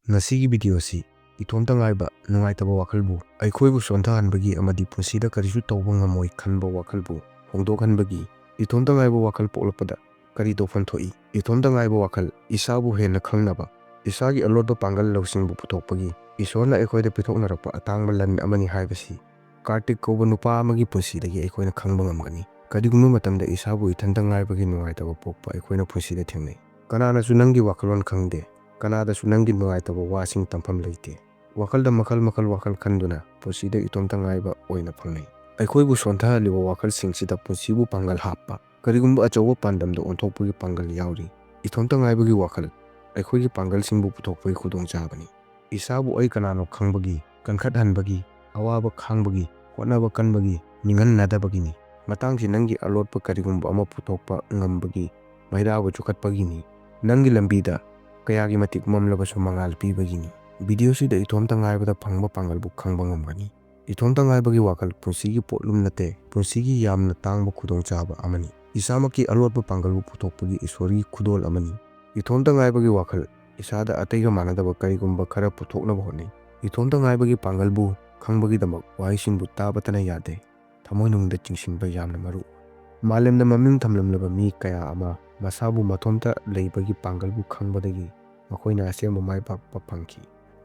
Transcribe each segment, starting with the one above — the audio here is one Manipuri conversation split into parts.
Ngasigi video si itomta ngaiba nungaitaba wakalbu aikhoibu sonthahanbagi amadi punsida karisu tawba ngamoi khanba wakalbu hongdokhanbagi itomta ngaiba wakal poklapada kari tofan thoi itomta ngaiba wakal isabu hena khangnaba isagi alodba pangal lawsingbu puthokpagi isorna aikhoida pithoknarakpa atangba lan amani haibasi Kartik koba nupa amagi punsidagi aikhoina khangba ngamgani kadigumba matamda isabu ithanta ngaibagi nungaitaba pokpa aikhoina punsida thengnai Kananasu nangi wakalon khangde Kanadasu nangi nungaitaba wasing tampham leite wakalda makal wakal khanduna punsida itomta ngaiba oina phangnai aikhoibu sontahaliba wakal singsida punsibu pangal happa karigumba achoba pandamda onthokpagi pangal yauri itomta ngaibagi wakal aikhoigi pangal singbu puthokpagi khudong chabani isabu ai kanano khangbagi kankhat hanbagi awaba khangbagi hotnaba kanbagi ningan nadabagini matangsi nangi alotpa karigumba ama puthokpa ngambagi mairabu chukatpagini nangi lambida kayagi matik mamlabasu mangal pibagini video sida itomta ngaibada phangba pangalbu khangba ngamgani itomta ngaibagi wakal punsigi potlum nate punsigi yamna tangba khudong chaba amani isamaki alotpa pangalbu puthokpagi isori khudol amani itomta ngaibagi wakal isada ataiga manadaba karigumba khara puthoknaba honai itomta ngaibagi pangalbu khangbagi damak waisingbu tabatana yade thamoinungda chingsinba yamna maru malemda maming thamlamlaba mi kaya ama masabu mathomta leibagi pangalbu khangbadagi makoina asema maipakpa phangki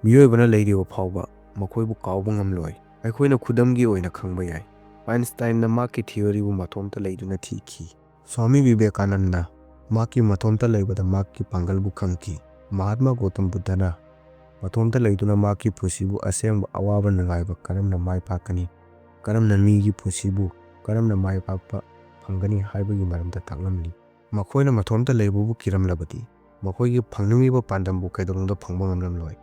miyoibana leiriba phawba makoibu kawba ngamloi aikoina khudamgi oina khangba yai Einstein na maki theory bu mathomta leiduna thiki Swami Vivekananda maki mathomta leibada maki pangalbu khangki Mahatma Gautam Buddhana mathomta leiduna maki pusibu asema awaba nangaiba karamna maipakani karamna migi pusibu karamna maipakpa phangani haibagi maramda taklamli makoina mathomta leibubu kiramlabadi makoigi phangningiba pandambu kaidorongda phangba ngamlamloi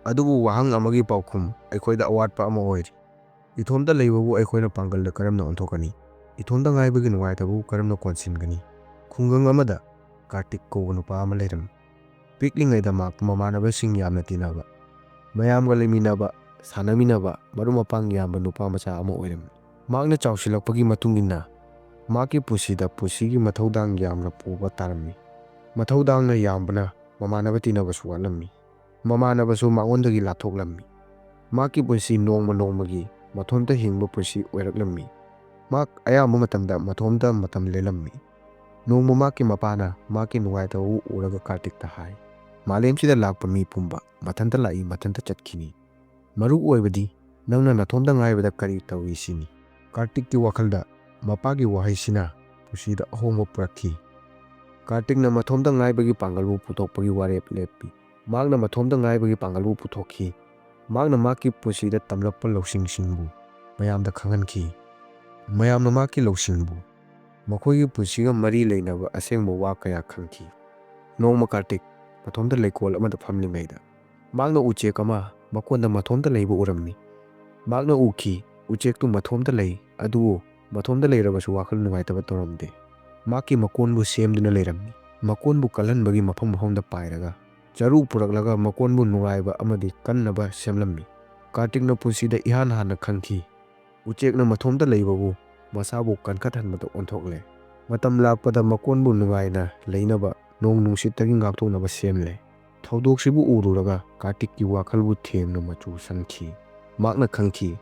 adubu wahang amagi paukhum aikhoida awatpa ama oiri itomta leibabu aikhoina pangalda karamna onthokani itomta ngaibagi nungaitabu karamna konsingani khungang amada Kartik koba nupa ama leiram piklingaida mak mamanabasing yamna tinaba mayamga leiminaba sanaminaba marumapang yamba nupa macha ama oiram makna chawsilakpagi matungina maki pusida pusigi mathaudang yamna puba tarammi mathaudangna yambana mamanaba tinabasu walammi mamanabasu mangondagi lathoklammi maki pusi nongmagi mathomta hingba pusi oiraklammi mak ayamba matamda mathomta matam lelammi nongma maki mapana maki nungaitabu uraga Kartikta hai malemsida lakpa mi pumba mathanta lai mathanta chatkini maru oibadi nangna nathomta ngaibada kari tawi sini Kartikki wakhalda mapagi wahaisina pusida ahongba purakhi Kartikna mathomta ngaibagi pangalbu puthokpagi warep leppi magna mathomta ngaibagi pangalbu puthokhi magna maki pusida tamlakpa lawsingsingbu mayamda khangankhi mayamna maki lawsingbu makoigi pusiga mari leinaba asengba wa kaya khangki nongma Kartik mathomta leikol amada famlingaida magna uchek ama makonda mathomta leiba uramni magna ukhi uchektu mathomta lei adu mathomta leirabasu wakal nungaitaba toramde maki makonbu semduna leiramni makonbu kalhanbagi mafamda pairaga charu puraklaga makonbu nungaiba amadi kannaba semlammi Kartikna punsida ihan hana khangki uchekna mathomta leibabu masabu kankhathanbada onthokle matam lakpada makonbu nungaina leinaba nong nungsittagi ngakthoknaba semle thaudoksibu ururaga Kartikki wakalbu themna machu sankhi makna khangki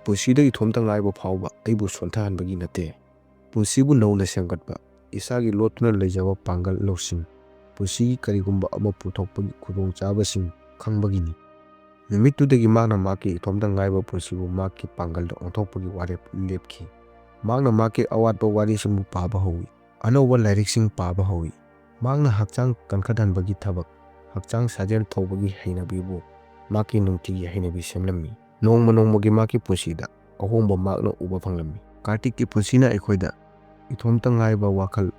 pusida ithomta ngaiba phawba aibu sonthahanbagi nate pusibu nauna sengkatba isagi lotuna leijaba pangal lawsing pusigi karigumba ama puthokpagi khudong chabasing khangbagini numittudagi magna maki ithomta ngaiba pusibu maki pangalda onthokpagi warep lepki magna maki awatpa warisingbu paba hawi anauba lairiksing paba hawi magna hakchang kankhathanbagi thabak hakchang sajel thawbagi hainabibu maki nungtigi hainabi semlammi nongmagi maki pusida ahongba magna uba phanglammi Kartikki pusina aikhoida ithomta ngaiba wakal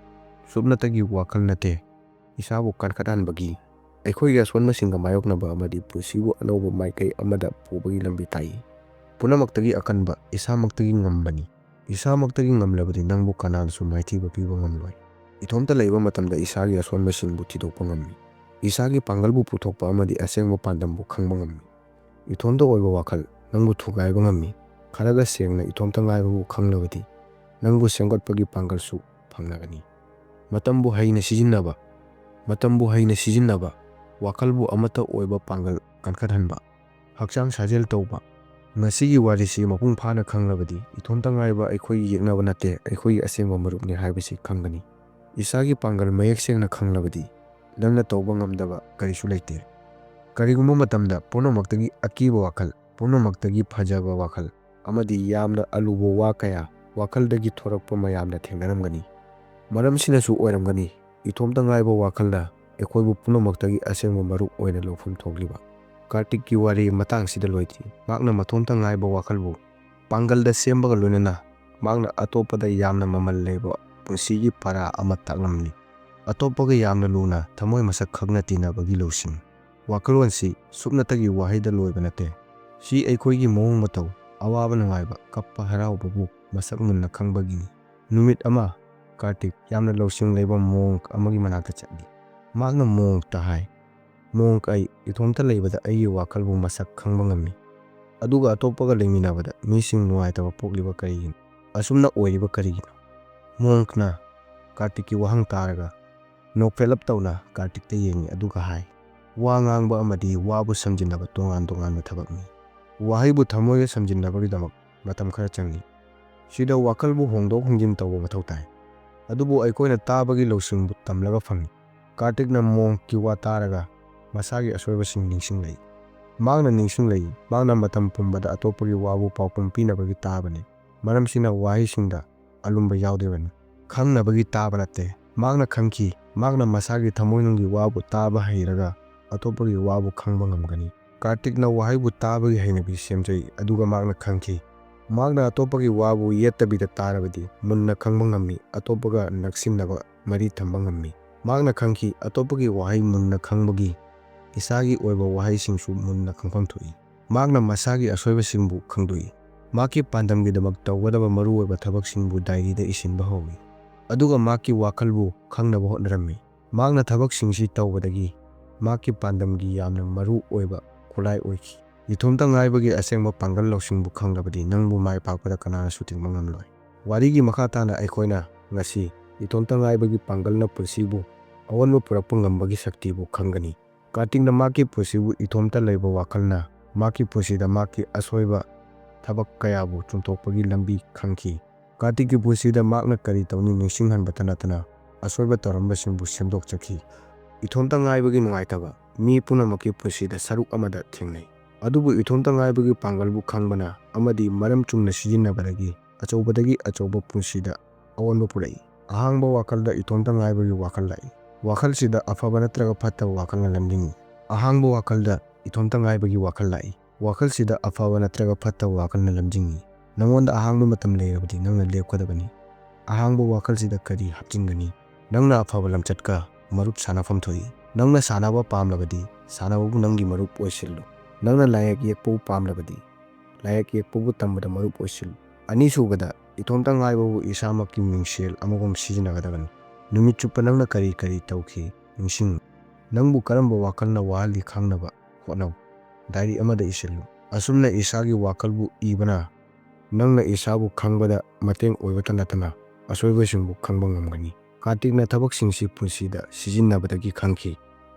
subnatagi wakal nate isabu kankhathanbagi aikhoiga sonmasinga mayoknaba amadi pusibu anauba maikai amada pubagi lambi tai punamaktagi akanba isamaktagi ngambani isamaktagi ngamlabadi nangbu Kananasu maithiba piba ngamloi ithomta leiba matamda isagi asonmasingbu thidokpa ngammi isagi pangalbu puthokpa amadi asengba pandambu khangba ngammi ithomta oiba wakal nangbu thugaiba ngammi kharaga sengna ithomta ngaibabu khanglabadi nangbu sengkotpagi pangalsu phangnagani matambu haina sijinnaba wakalbu amata oiba pangal ꯀꯟꯈꯠꯍꯟꯕ ꯍꯛꯆꯥꯡ ꯁꯥꯖꯦꯜ ꯇꯧꯕ ꯉꯁꯤꯒꯤ ꯋꯥꯔꯤꯁꯤ ꯃꯄꯨꯡ ꯐꯥꯅ ꯈꯪꯂꯕꯗꯤ ꯏꯇꯣꯝꯇ ꯉꯥꯏꯕ ꯑꯩꯈꯣꯏꯒꯤ ꯌꯦꯛꯅꯕ ꯅꯠꯇꯦ ꯑꯩꯈꯣꯏꯒꯤ ꯑꯁꯦꯡꯕ ꯃꯔꯨꯞꯅꯤ ꯍꯥꯏꯕꯁꯤ ꯈꯪꯒꯅꯤ ꯏꯁꯥꯒꯤ ꯄꯥꯡꯒꯜ ꯃꯌꯦꯛ ꯁꯦꯡꯅ ꯈꯪꯂꯕꯗꯤ ꯅꯪꯅ ꯇꯧꯕ ꯉꯝꯗꯕ ꯀꯔꯤꯁꯨ ꯂꯩꯇꯦ ꯀꯔꯤꯒꯨꯝꯕ ꯃꯇꯝꯗ ꯄꯨꯝꯅꯃꯛꯇꯒꯤ ꯑꯀꯤꯕ ꯋꯥꯈꯜ ꯄꯨꯝꯅꯃꯛꯇꯒꯤ ꯐꯖꯕ ꯋꯥꯈꯜ ꯑꯃꯗꯤ ꯌꯥꯝꯅ ꯑꯂꯨꯕ ꯋꯥ ꯀꯌꯥ ꯋꯥꯈꯜꯗꯒꯤ ꯊꯣꯔꯛꯄ ꯃꯌꯥꯝꯅ ꯊꯦꯡꯅꯔꯝꯒꯅꯤ ꯃꯔꯝꯁꯤꯅꯁꯨ ꯑꯣꯏꯔꯝꯒꯅꯤ ꯏꯇꯣꯝꯇ ꯉꯥꯏꯕ ꯋꯥꯈꯜꯅ ꯑꯩꯈꯣꯏꯕꯨ ꯄꯨꯝꯅꯃꯛꯇꯒꯤ ꯑꯁꯦꯡꯕ ꯃꯔꯨꯞ ꯑꯣꯏꯅ ꯂꯧꯐꯝ ꯊꯣꯛꯂꯤꯕ ꯀꯥꯔꯇꯤꯛꯀꯤ ꯋꯥꯔꯤ ꯃꯇꯥꯡꯁꯤꯗ ꯂꯣꯏꯗ꯭ꯔꯤ ꯃꯍꯥꯛꯅ ꯃꯇꯣꯝꯇ ꯉꯥꯏꯕ ꯋꯥꯈꯜꯕꯨ ꯄꯥꯡꯒꯜꯗ ꯁꯦꯝꯕꯒ ꯂꯣꯏꯅꯅ ꯃꯍꯥꯛꯅ ꯑꯇꯣꯞꯄꯗ ꯌꯥꯝꯅ ꯃꯃꯜ ꯂꯩꯕ ꯄꯨꯟꯁꯤꯒꯤ ꯄꯔꯥ ꯑꯃ ꯇꯥꯛꯂꯝꯂꯤ ꯑꯇꯣꯞꯄꯒ ꯌꯥꯝꯅ ꯂꯨꯅ ꯊꯃꯣꯏ ꯃꯁꯛ ꯈꯪꯅ ꯇꯤꯟꯅꯕꯒꯤ ꯂꯧꯁꯤꯡ ꯋꯥꯈꯜꯂꯣꯟꯁꯤ ꯁꯨꯞꯅꯇꯒꯤ ꯋꯥꯍꯩꯗ ꯂꯣꯏꯕ ꯅꯠꯇꯦ ꯁꯤ ꯑꯩꯈꯣꯏꯒꯤ ꯃꯑꯣꯡ ꯃꯇꯧ ꯑꯋꯥꯕ ꯅꯨꯡꯉꯥꯏꯕ ꯀꯞꯄ ꯍꯔꯥꯎꯕꯕꯨ ꯃꯁꯛ ꯃꯨꯟꯅ ꯈꯪꯕꯒꯤꯅꯤ ꯅꯨꯃꯤꯠ ꯑꯃ ꯀꯥꯔꯇꯤꯛ ꯌꯥꯝꯅ ꯂꯧꯁꯤꯡ ꯂꯩꯕ ꯃꯣꯡꯛ ꯑꯃꯒꯤ ꯃꯅꯥꯛꯇ ꯆꯠꯂꯤ ꯃꯍꯥꯛꯅ ꯃꯣꯡꯛꯇ ꯍꯥꯏ ꯃꯣꯡꯛ ꯑꯩ ꯏꯇꯣꯝꯇ ꯂꯩꯕꯗ ꯑꯩꯒꯤ ꯋꯥꯈꯜꯕꯨ ꯃꯁꯛ ꯈꯪꯕ ꯉꯝꯃꯤ ꯑꯗꯨꯒ ꯑꯇꯣꯞꯄꯒ ꯂꯩꯃꯤꯟꯅꯕꯗ ꯃꯤꯁꯤꯡ ꯅꯨꯡꯉꯥꯏꯇꯕ ꯄꯣꯛꯂꯤꯕ ꯀꯔꯤꯒꯤꯅꯣ ꯑꯁꯨꯝꯅ ꯑꯣꯏꯔꯤꯕ ꯀꯔꯤꯒꯤꯅꯣ ꯃꯣꯡꯛꯅ ꯀꯥꯔꯇꯤꯛꯀꯤ ꯋꯥꯍꯪ ꯇꯥꯔꯒ ꯅꯣꯛꯐꯦꯠꯂꯞ ꯇꯧꯅ ꯀꯥꯔꯇꯤꯛꯇ ꯌꯦꯡꯉꯤ ꯑꯗꯨꯒ ꯍꯥꯏ ꯋꯥ ꯉꯥꯡꯕ ꯑꯃꯗꯤ ꯋꯥꯕꯨ ꯁꯝꯖꯤꯟꯅꯕ ꯇꯣꯉꯥꯟ ꯇꯣꯉꯥꯟꯕ ꯊꯕꯛꯅꯤ ꯋꯥꯍꯩꯕꯨ ꯊꯃꯣꯏꯒ ꯁꯝꯖꯤꯟꯅꯕꯒꯤꯗꯃꯛ ꯃꯇꯝ ꯈꯔ ꯆꯪꯏ ꯁꯤꯗ ꯋꯥꯈꯜꯕꯨ ꯍꯣꯡꯗꯣꯛ ꯍꯣꯡꯖꯤꯟ ꯇꯧꯕ ꯃꯊꯧ ꯇꯥꯏ ꯑꯗꯨꯕꯨ ꯑꯩꯈꯣꯏꯅ ꯇꯥꯕꯒꯤ ꯂꯧꯁꯤꯡꯕꯨ ꯇꯝꯂꯒ ꯐꯪꯏ ꯀꯥꯔꯇꯤꯛꯅ ꯃꯣꯡꯛꯀꯤ ꯋꯥ ꯇꯥꯔꯒ ꯃꯁꯥꯒꯤ ꯑꯁꯣꯏꯕꯁꯤꯡ ꯅꯤꯡꯁꯤꯡꯂꯛꯏ ꯃꯍꯥꯛꯅ ꯅꯤꯡꯁꯤꯡꯂꯛꯏ ꯃꯍꯥꯛꯅ ꯃꯇꯝ ꯄꯨꯝꯕꯗ ꯑꯇꯣꯞꯄꯒꯤ ꯋꯥꯕꯨ ꯄꯥꯎꯈꯨꯝ ꯄꯤꯅꯕꯒꯤ ꯇꯥꯕꯅꯤ ꯃꯔꯝꯁꯤꯅ ꯋꯥꯍꯩꯁꯤꯡꯗ ꯑꯂꯨꯝꯕ ꯌꯥꯎꯗ꯭ꯔꯤꯕꯅꯤ ꯈꯪꯅꯕꯒꯤ ꯇꯥꯕ ꯅꯠꯇꯦ ꯃꯍꯥꯛꯅ ꯈꯪꯈꯤ ꯃꯍꯥꯛꯅ ꯃꯁꯥꯒꯤ ꯊꯃꯣꯏꯅꯨꯡꯒꯤ ꯋꯥꯕꯨ ꯇꯥꯕ ꯍꯩꯔꯒ ꯑꯇꯣꯞꯄꯒꯤ ꯋꯥꯕꯨ ꯈꯪꯕ ꯉꯝꯒꯅꯤ ꯀꯥꯔꯇꯤꯛꯅ ꯋꯥꯍꯩꯕꯨ ꯇꯥꯕꯒꯤ ꯍꯩꯅꯕꯤ ꯁꯦꯝꯖꯩ ꯑꯗꯨꯒ ꯃꯍꯥꯛꯅ ꯈꯪꯈꯤ ꯃꯍꯥꯛꯅ ꯑꯇꯣꯞꯄꯒꯤ ꯋꯥꯕꯨ ꯌꯦꯠꯇꯕꯤꯗ ꯇꯥꯔꯕꯗꯤ ꯃꯨꯟꯅ ꯈꯪꯕ ꯉꯝꯃꯤ ꯑꯇꯣꯞꯄꯒ ꯅꯛꯁꯤꯟꯅꯕ ꯃꯔꯤ ꯊꯝꯕ ꯉꯝꯃꯤ ꯃꯍꯥꯛꯅ ꯈꯪꯈꯤ ꯑꯇꯣꯞꯄꯒꯤ ꯋꯥꯍꯩ ꯃꯨꯟꯅ ꯈꯪꯕꯒꯤ ꯏꯁꯥꯒꯤ ꯑꯣꯏꯕ ꯋꯥꯍꯩꯁꯤꯡꯁꯨ ꯃꯨꯟꯅ ꯈꯪꯐꯝ ꯊꯣꯛꯏ ꯃꯍꯥꯛꯅ ꯃꯁꯥꯒꯤ ꯑꯁꯣꯏꯕꯁꯤꯡꯕꯨ ꯈꯪꯗꯣꯛꯏ ꯃꯍꯥꯛꯀꯤ ꯄꯥꯟꯗꯝꯒꯤꯗꯃꯛ ꯇꯧꯒꯗꯕ ꯃꯔꯨꯑꯣꯏꯕ ꯊꯕꯛꯁꯤꯡꯕꯨ ꯗꯥꯏꯔꯤꯗ ꯏꯁꯤꯟꯕ ꯍꯧꯏ ꯑꯗꯨꯒ ꯃꯍꯥꯛꯀꯤ ꯋꯥꯈꯜꯕꯨ ꯈꯪꯅꯕ ꯍꯣꯠꯅꯔꯝꯃꯤ ꯃꯍꯥꯛꯅ ꯊꯕꯛꯁꯤꯡꯁꯤ ꯇꯧꯕꯗꯒꯤ ꯃꯍꯥꯛꯀꯤ ꯄꯥꯟꯗꯝꯒꯤ ꯌꯥꯝꯅ ꯃꯔꯨ ꯑꯣꯏꯕ ꯈꯨꯠꯂꯥꯏ ꯑꯣꯏꯈꯤ ꯏꯇꯣꯝꯇ ꯉꯥꯏꯕꯒꯤ ꯑꯁꯦꯡꯕ ꯄꯥꯡꯒꯜ ꯂꯧꯁꯤꯡꯕꯨ ꯈꯪꯂꯕꯗꯤ ꯅꯪꯕꯨ ꯃꯥꯏ ꯄꯥꯛꯄꯗ ꯀꯅꯥꯅꯁꯨ ꯊꯤꯡꯕ ꯉꯝꯂꯣꯏ ꯋꯥꯔꯤꯒꯤ ꯃꯈꯥ ꯇꯥꯅ ꯑꯩꯈꯣꯏꯅ ꯉꯁꯤ ꯏꯇꯣꯝꯇ ꯉꯥꯏꯕꯒꯤ ꯄꯥꯡꯒꯜꯅ ꯄꯨꯟꯁꯤꯕꯨ ꯑꯑꯣꯟꯕ ꯄꯨꯔꯛꯄ ꯉꯝꯕꯒꯤ ꯁꯛꯇꯤꯕꯨ ꯈꯪꯒꯅꯤ ꯀꯥꯔꯇꯤꯛꯅ ꯃꯍꯥꯛꯀꯤ ꯄꯨꯟꯁꯤꯕꯨ ꯏꯇꯣꯝꯇ ꯂꯩꯕ ꯋꯥꯈꯜꯅ ꯃꯍꯥꯛꯀꯤ ꯄꯨꯟꯁꯤꯗ ꯃꯍꯥꯛꯀꯤ ꯑꯁꯣꯏꯕ ꯊꯕꯛ ꯀꯌꯥꯕꯨ ꯆꯨꯝꯊꯣꯛꯄꯒꯤ ꯂꯝꯕꯤ ꯈꯪꯈꯤ ꯀꯥꯔꯇꯤꯛꯀꯤ ꯄꯨꯟꯁꯤꯗ ꯃꯍꯥꯛꯅ ꯀꯔꯤ ꯇꯧꯅꯤ ꯅꯤꯡꯁꯤꯡꯍꯟꯕꯇ ꯅꯠꯇꯅ ꯑꯁꯣꯏꯕ ꯇꯧꯔꯝꯕꯁꯤꯡꯕꯨ ꯁꯦꯝꯗꯣꯛꯆꯈꯤ ꯏꯇꯣꯝꯇ ꯉꯥꯏꯕꯒꯤ ꯅꯨꯡꯉꯥꯏꯇꯕ ꯃꯤ ꯄꯨꯝꯅꯃꯛꯀꯤ ꯄꯨꯟꯁꯤꯗ ꯁꯔꯨꯛ ꯑꯃꯗ ꯊꯦꯡꯅꯩ ꯑꯗꯨꯕꯨ ꯏꯇꯣꯝꯇ ꯉꯥꯏꯕꯒꯤ ꯄꯥꯡꯒꯜꯕꯨ ꯈꯪꯕꯅ ꯑꯃꯗꯤ ꯃꯔꯝ ꯆꯨꯝꯅ ꯁꯤꯖꯤꯟꯅꯕꯗꯒꯤ ꯑꯆꯧꯕꯗꯒꯤ ꯑꯆꯧꯕ ꯄꯨꯟꯁꯤꯗ ꯑꯑꯣꯟꯕ ꯄꯨꯔꯛꯏ ꯑꯍꯥꯡꯕ ꯋꯥꯈꯜꯗ ꯏꯇꯣꯝꯇ ꯉꯥꯏꯕꯒꯤ ꯋꯥꯈꯜ ꯂꯥꯛꯏ ꯋꯥꯈꯜꯁꯤꯗ ꯑꯐꯕ ꯅꯠꯇ꯭ꯔꯒ ꯐꯠꯇꯕ ꯋꯥꯈꯜꯅ ꯂꯝꯖꯤꯡꯏ ꯑꯍꯥꯡꯕ ꯋꯥꯈꯜꯗ ꯏꯇꯣꯝꯇ ꯉꯥꯏꯕꯒꯤ ꯋꯥꯈꯜ ꯂꯥꯛꯏ ꯋꯥꯈꯜꯁꯤꯗ ꯑꯐꯕ ꯅꯠꯇ꯭ꯔꯒ ꯐꯠꯇꯕ ꯋꯥꯈꯜꯅ ꯂꯝꯖꯤꯡꯏ ꯅꯉꯣꯟꯗ ꯑꯍꯥꯡꯕ ꯃꯇꯝ ꯂꯩꯔꯕꯗꯤ ꯅꯪꯅ ꯂꯦꯞꯀꯗꯕꯅꯤ ꯑꯍꯥꯡꯕ ꯋꯥꯈꯜꯁꯤꯗ ꯀꯔꯤ ꯍꯥꯞꯆꯤꯟꯒꯅꯤ ꯅꯪꯅ ꯑꯐꯕ ꯂꯝꯆꯠꯀ ꯃꯔꯨꯞ ꯁꯥꯟꯅꯐꯝ ꯊꯣꯛꯏ ꯅꯪꯅ ꯁꯥꯟꯅꯕ ꯄꯥꯝꯂꯕꯗꯤ ꯁꯥꯟꯅꯕꯕꯨ ꯅꯪꯒꯤ ꯃꯔꯨꯞ ꯑꯣꯏꯁꯤꯜꯂꯨ ꯅꯪꯅ ꯂꯥꯏꯌꯦꯛ ꯌꯦꯛꯄꯕꯨ ꯄꯥꯝꯂꯕꯗꯤ ꯂꯥꯏꯌꯦꯛ ꯌꯦꯛꯄꯕꯨ ꯇꯝꯕꯗ ꯃꯔꯨꯞ ꯑꯣꯏꯁꯤꯜꯂꯨ ꯑꯅꯤꯁꯨꯕꯗ ꯏꯇꯣꯝꯇ ꯉꯥꯏꯕꯕꯨ ꯏꯁꯥꯃꯛꯀꯤ ꯃꯤꯡꯁꯦꯜ ꯑꯃꯒꯨꯝ ꯁꯤꯖꯤꯟꯅꯒꯗꯕꯅꯤ ꯅꯨꯃꯤꯠ ꯆꯨꯞꯄ ꯅꯪꯅ ꯀꯔꯤ ꯀꯔꯤ ꯇꯧꯈꯤ ꯅꯤꯡꯁꯤꯡꯉꯨ ꯅꯪꯕꯨ ꯀꯔꯝꯕ ꯋꯥꯈꯜꯅ ꯋꯥꯍꯜꯂꯤ ꯈꯪꯅꯕ ꯍꯣꯠꯅꯧ ꯗꯥꯏꯔꯤ ꯑꯃꯗ ꯏꯁꯤꯜꯂꯨ ꯑꯁꯨꯝꯅ ꯏꯁꯥꯒꯤ ꯋꯥꯈꯜꯕꯨ ꯏꯕꯅ ꯅꯪꯅ ꯏꯁꯥꯕꯨ ꯈꯪꯕꯗ ꯃꯇꯦꯡ ꯑꯣꯏꯕꯇ ꯅꯠꯇꯅ ꯑꯁꯣꯏꯕꯁꯤꯡꯕꯨ ꯈꯪꯕ ꯉꯝꯒꯅꯤ ꯀꯥꯔꯇꯤꯛꯅ ꯊꯕꯛꯁꯤꯡꯁꯤ ꯄꯨꯟꯁꯤꯗ ꯁꯤꯖꯤꯟꯅꯕꯗꯒꯤ ꯈꯪꯈꯤ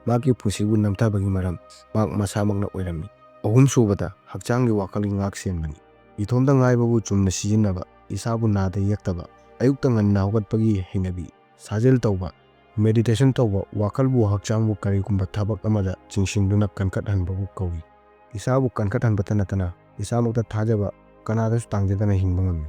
ꯃꯍꯥꯛꯀꯤ ꯄꯨꯟꯁꯤꯕꯨ ꯅꯝꯊꯕꯒꯤ ꯃꯔꯝ ꯃꯍꯥꯛ ꯃꯁꯥꯃꯛꯅ ꯑꯣꯏꯔꯝꯃꯤ ꯑꯍꯨꯝꯁꯨꯕꯗ ꯍꯛꯆꯥꯡꯒꯤ ꯋꯥꯈꯜꯒꯤ ꯉꯥꯛ ꯁꯦꯟꯕꯅꯤ ꯏꯇꯣꯝꯇ ꯉꯥꯏꯕꯕꯨ ꯆꯨꯝꯅ ꯁꯤꯖꯤꯟꯅꯕ ꯏꯁꯥꯕꯨ ꯅꯥꯗ ꯌꯦꯛꯇꯕ ꯑꯌꯨꯛꯇ ꯉꯟꯅ ꯍꯧꯒꯠꯄꯒꯤ ꯍꯩꯅꯕꯤ ꯁꯥꯖꯦꯜ ꯇꯧꯕ ꯃꯦꯗꯤꯇꯦꯁꯟ ꯇꯧꯕ ꯋꯥꯈꯜꯕꯨ ꯍꯛꯆꯥꯡꯕꯨ ꯀꯔꯤꯒꯨꯝꯕ ꯊꯕꯛ ꯑꯃꯗ ꯆꯤꯡꯁꯤꯟꯗꯨꯅ ꯀꯟꯈꯠꯍꯟꯕꯕꯨ ꯀꯧꯏ ꯏꯁꯥꯕꯨ ꯀꯟꯈꯠꯍꯟꯕꯇ ꯅꯠꯇꯅ ꯏꯁꯥꯃꯛꯇ ꯊꯥꯖꯕ ꯀꯅꯥꯗꯁꯨ ꯇꯥꯡꯖꯗꯅ ꯍꯤꯡꯕ ꯉꯝꯃꯤ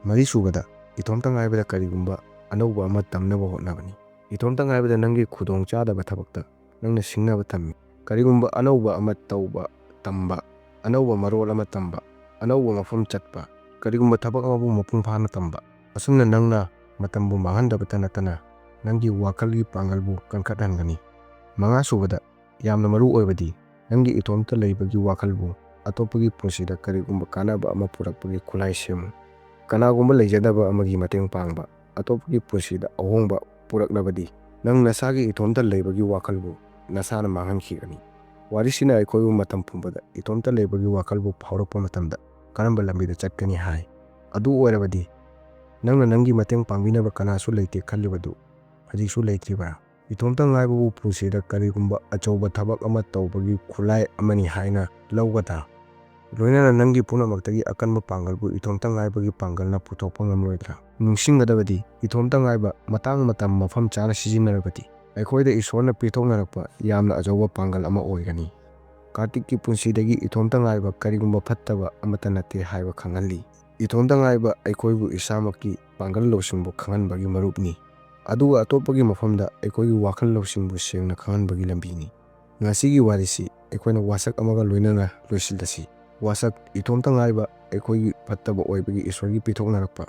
ꯃꯔꯤꯁꯨꯕꯗ ꯏꯇꯣꯝꯇ ꯉꯥꯏꯕꯗ ꯀꯔꯤꯒꯨꯝꯕ ꯑꯅꯧꯕ ꯑꯃ ꯇꯝꯅꯕ ꯍꯣꯠꯅꯕꯅꯤ ꯏꯇꯣꯝꯇ ꯉꯥꯏꯕꯗ ꯅꯪꯒꯤ ꯈꯨꯗꯣꯡꯆꯥꯗꯕ ꯊꯕꯛꯇ ꯅꯪꯅ ꯁꯤꯡꯅꯕ ꯊꯝꯃꯤ ꯀꯔꯤꯒꯨꯝꯕ ꯑꯅꯧꯕ ꯑꯃ ꯇꯝꯕ ꯑꯅꯧꯕ ꯃꯔꯣꯜ ꯑꯃ ꯇꯝꯕ ꯑꯅꯧꯕ ꯃꯐꯝ ꯆꯠꯄ ꯀꯔꯤꯒꯨꯝꯕ ꯊꯕꯛ ꯑꯃꯕꯨ ꯃꯄꯨꯡ ꯐꯥꯅ ꯇꯝꯕ ꯑꯁꯨꯝꯅ ꯅꯪꯅ ꯃꯇꯝꯕꯨ ꯃꯥꯡꯍꯟꯗꯕꯇ ꯅꯠꯇꯅ ꯅꯪꯒꯤ ꯋꯥꯈꯜꯒꯤ ꯄꯥꯡꯒꯜꯕꯨ ꯀꯟꯈꯠꯍꯟꯒꯅꯤ ꯃꯉꯥꯁꯨꯕꯗ ꯌꯥꯝꯅ ꯃꯔꯨ ꯑꯣꯏꯕꯗꯤ ꯅꯪꯒꯤ ꯏꯇꯣꯝꯇ ꯂꯩꯕꯒꯤ ꯋꯥꯈꯜꯕꯨ ꯑꯇꯣꯞꯄꯒꯤ ꯄꯨꯟꯁꯤꯗ ꯀꯔꯤꯒꯨꯝꯕ ꯀꯥꯟꯅꯕ ꯑꯃ ꯄꯨꯔꯛꯄꯒꯤ ꯈꯨꯠꯂꯥꯏ ꯁꯦꯝꯃꯨ ꯀꯅꯥꯒꯨꯝꯕ ꯂꯩꯖꯗꯕ ꯑꯃꯒꯤ ꯃꯇꯦꯡ ꯄꯥꯡꯕ ꯑꯇꯣꯞꯄꯒꯤ ꯄꯨꯟꯁꯤꯗ ꯑꯍꯣꯡꯕ ꯄꯨꯔꯛꯂꯕꯗꯤ ꯅꯪ ꯅꯁꯥꯒꯤ ꯏꯇꯣꯝꯇ ꯂꯩꯕꯒꯤ ꯋꯥꯈꯜꯕꯨ ꯅꯁꯥꯅ ꯃꯥꯡꯍꯟꯈꯤꯒꯅꯤ ꯋꯥꯔꯤꯁꯤꯅ ꯑꯩꯈꯣꯏꯕꯨ ꯃꯇꯝ ꯄꯨꯝꯕꯗ ꯏꯇꯣꯝꯇ ꯂꯩꯕꯒꯤ ꯋꯥꯈꯜꯕꯨ ꯐꯥꯎꯔꯛꯄ ꯃꯇꯝꯗ ꯀꯔꯝꯕ ꯂꯝꯕꯤꯗ ꯆꯠꯀꯅꯤ ꯍꯥꯏ ꯑꯗꯨ ꯑꯣꯏꯔꯕꯗꯤ ꯅꯪꯅ ꯅꯪꯒꯤ ꯃꯇꯦꯡ ꯄꯥꯡꯕꯤꯅꯕ ꯀꯅꯥꯁꯨ ꯂꯩꯇꯦ ꯈꯜꯂꯤꯕꯗꯨ ꯍꯧꯖꯤꯛꯁꯨ ꯂꯩꯇ꯭ꯔꯤꯕ꯭ꯔꯥ ꯏꯇꯣꯝꯇ ꯉꯥꯏꯕꯕꯨ ꯄꯨꯟꯁꯤꯗ ꯀꯔꯤꯒꯨꯝꯕ ꯑꯆꯧꯕ ꯊꯕꯛ ꯑꯃ ꯇꯧꯕꯒꯤ ꯈꯨꯠꯂꯥꯏ ꯑꯃꯅꯤ ꯍꯥꯏꯅ ꯂꯧꯒꯗ꯭ꯔꯥ? ꯂꯣꯏꯅꯅ ꯅꯪꯒꯤ ꯄꯨꯝꯅꯃꯛꯇꯒꯤ ꯑꯀꯟꯕ ꯄꯥꯡꯒꯜꯕꯨ ꯏꯇꯣꯝꯇ ꯉꯥꯏꯕꯒꯤ ꯄꯥꯡꯒꯜꯅ ꯄꯨꯊꯣꯛꯄ ꯉꯝꯂꯣꯏꯗ꯭ꯔꯥ? ꯅꯤꯡꯁꯤꯡꯒꯗꯕꯗꯤ ꯏꯇꯣꯝꯇ ꯉꯥꯏꯕ ꯃꯇꯥꯡ ꯃꯇꯝ ꯃꯐꯝ ꯆꯥꯅ ꯁꯤꯖꯤꯟꯅꯔꯕꯗꯤ ꯑꯩꯈꯣꯏꯗ ꯏꯁꯣꯔꯅ ꯄꯤꯊꯣꯛꯅꯔꯛꯄ ꯌꯥꯝꯅ ꯑꯆꯧꯕ ꯄꯥꯡꯒꯜ ꯑꯃ ꯑꯣꯏꯒꯅꯤ꯫ ꯀꯥꯔꯇꯤꯛꯀꯤ ꯄꯨꯟꯁꯤꯗꯒꯤ ꯏꯇꯣꯝꯇ ꯉꯥꯏꯕ ꯀꯔꯤꯒꯨꯝꯕ ꯐꯠꯇꯕ ꯑꯃꯠꯇ ꯅꯠꯇꯦ ꯍꯥꯏꯕ ꯈꯪꯍꯜꯂꯤ꯫ ꯏꯇꯣꯝꯇ ꯉꯥꯏꯕ ꯑꯩꯈꯣꯏꯕꯨ ꯏꯁꯥꯃꯛꯀꯤ ꯄꯥꯡꯒꯜ ꯂꯧꯁꯤꯡꯕꯨ ꯈꯪꯍꯟꯕꯒꯤ ꯃꯔꯨꯞꯅꯤ, ꯑꯗꯨꯒ ꯑꯇꯣꯞꯄꯒꯤ ꯃꯐꯝꯗ ꯑꯩꯈꯣꯏꯒꯤ ꯋꯥꯈꯜ ꯂꯧꯁꯤꯡꯕꯨ ꯁꯦꯡꯅ ꯈꯪꯍꯟꯕꯒꯤ ꯂꯝꯕꯤꯅꯤ꯫ ꯉꯁꯤꯒꯤ ꯋꯥꯔꯤꯁꯤ ꯑꯩꯈꯣꯏꯅ ꯋꯥꯁꯛ ꯑꯃꯒ ꯂꯣꯏꯅꯅ ꯂꯣꯏꯁꯤꯜꯂꯁꯤ꯫ ꯋꯥꯁꯛ: ꯏꯇꯣꯝꯇ ꯉꯥꯏꯕ ꯑꯩꯈꯣꯏꯒꯤ ꯐꯠꯇꯕ ꯑꯣꯏꯕꯒꯤ ꯏꯁꯣꯔꯒꯤ ꯄꯤꯊꯣꯛꯅꯔꯛꯄ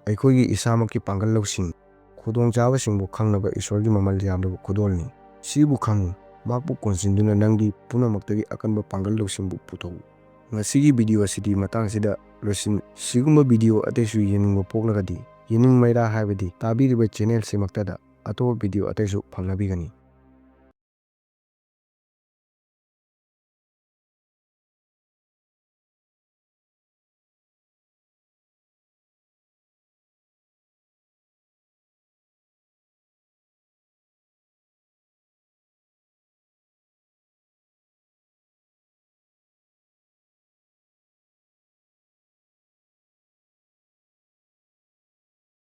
ꯑꯩꯈꯣꯏꯒꯤ ꯏꯁꯥꯃꯛꯀꯤ ꯄꯥꯡꯒꯜ ꯂꯧꯁꯤꯡ, ꯈꯨꯗꯣꯡꯆꯥꯕꯁꯤꯡꯕꯨ ꯈꯪꯅꯕ ꯏꯁꯣꯔꯒꯤ ꯃꯃꯜ ꯌꯥꯝꯂꯕ ꯈꯨꯗꯣꯜꯅꯤ꯫ ꯁꯤꯕꯨ ꯈꯪꯎ, ꯃꯍꯥꯛꯄꯨ ꯀꯣꯟꯁꯤꯟꯗꯨꯅ ꯅꯪꯒꯤ ꯄꯨꯝꯅꯃꯛꯇꯒꯤ ꯑꯀꯟꯕ ꯄꯥꯡꯒꯜ ꯂꯧꯁꯤꯡꯕꯨ ꯄꯨꯊꯣꯛꯎ꯫ ꯉꯁꯤꯒꯤ ꯚꯤꯗꯤꯑꯣ ꯑꯁꯤꯗꯤ ꯃꯇꯥꯡꯁꯤꯗ ꯂꯣꯏꯁꯤꯟ꯫ ꯁꯤꯒꯨꯝꯕ ꯚꯤꯗꯤꯑꯣ ꯑꯇꯩꯁꯨ ꯌꯦꯡꯅꯤꯡꯕ ꯄꯣꯛꯂꯒꯗꯤ ꯌꯦꯡꯅꯤꯡꯕꯩꯔꯥ ꯍꯥꯏꯕꯗꯤ ꯇꯥꯕꯤꯔꯤꯕ ꯆꯦꯅꯦꯜꯁꯤꯃꯛꯇꯗ ꯑꯇꯣꯞꯄ ꯚꯤꯗꯤꯑꯣ ꯑꯇꯩꯁꯨ ꯐꯪꯂꯕꯤꯒꯅꯤ꯫